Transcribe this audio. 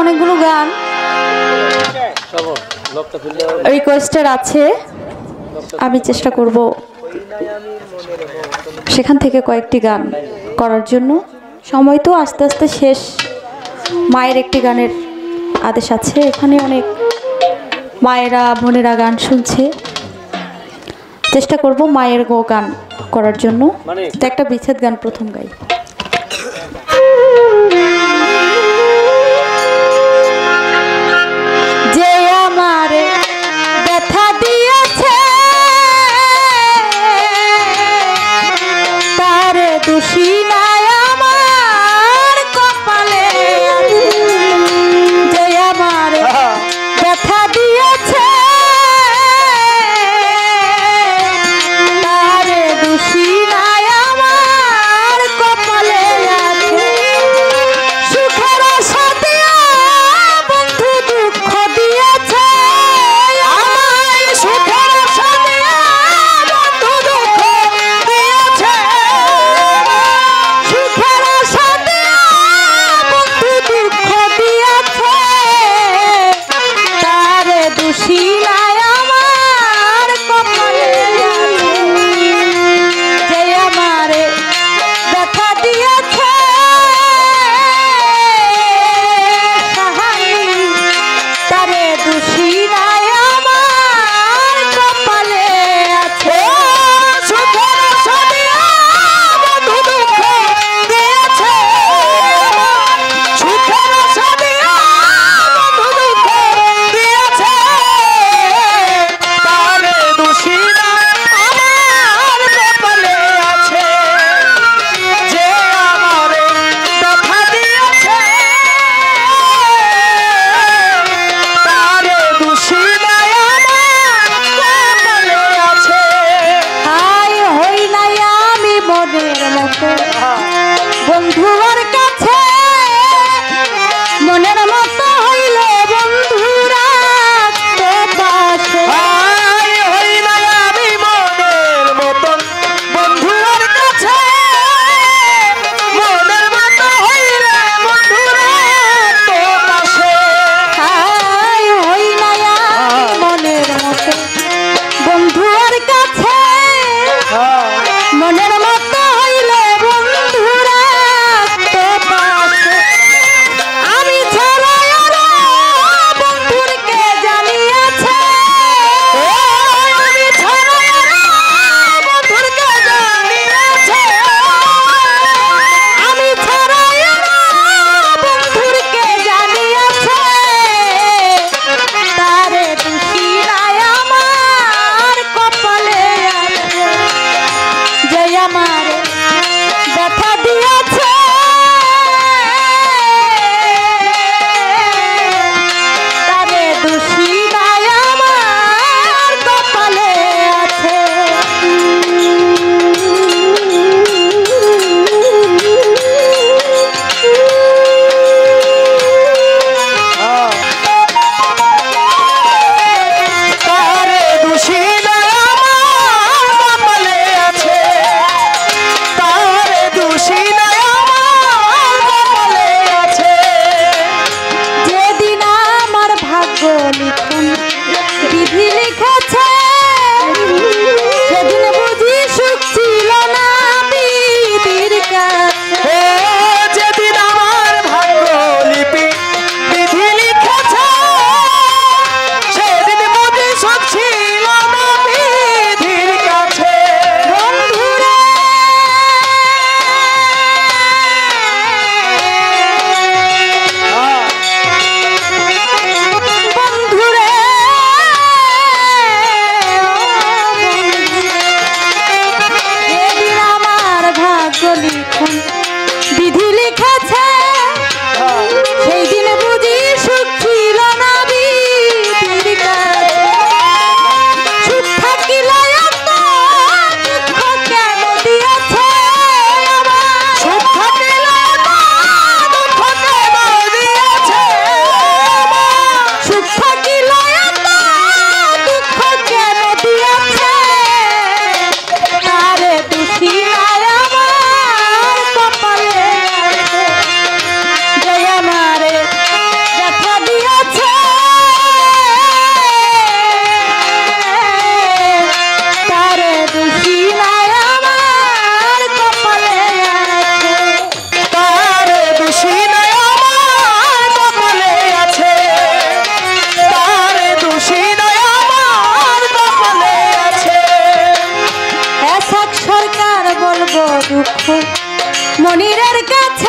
অনেকগুলো গান রিকোয়েস্টের আছে, আমি চেষ্টা করব সেখান থেকে কয়েকটি গান করার জন্য। সময় তো আস্তে আস্তে শেষ। মায়ের একটি গানের আদেশ আছে, এখানে অনেক মায়েরা বোনেরা গান শুনছে, চেষ্টা করব মায়ের গান করার জন্য। তো একটা বিচ্ছেদ গান প্রথম গাই। যে আমারে ব্যথা দিয়েছে তার দোষী নাই আমার কপালে, যে আমারে ব্যথা দিয়েছে তার দোষী নাই আমার কপালে আছে। সুখের সাথে বন্ধু দুঃখ দিয়েছে আমায়, সুখের সাথে বন্ধু দুঃখ দিয়েছে, সুখের সাথে বন্ধু দুঃখ দিয়েছে তার দোষী নাই আমার কপালে আছে। যে আমারে ব্যথা দিয়েছে তারে দোষী নাই আমার কপালে আছে। সুখের সাথে বন্ধু দুঃখ দিয়েছে, সুখের সাথে বন্ধু দুঃখ দিয়েছে তারে দোষী নাই আমার কপালে আছে। যে আমারে ব্যথা দিয়েছে তারে দোষী নাই আমার কপালে আছে। হাই হই নাই আমি মনের মতো বন্ধুর কাছে, মনের মতো হইলে বন্ধুরা তো পাশে। হাই হই নাই আমি মনের মতন বন্ধুর কাছে, মনের মতো হইলে বন্ধুরা তো পাশে। হাই হই নাই আমি মনের মতো বন্ধুর কাছে, মনের মতো হইলে বন্ধুরা মনিরের কাছে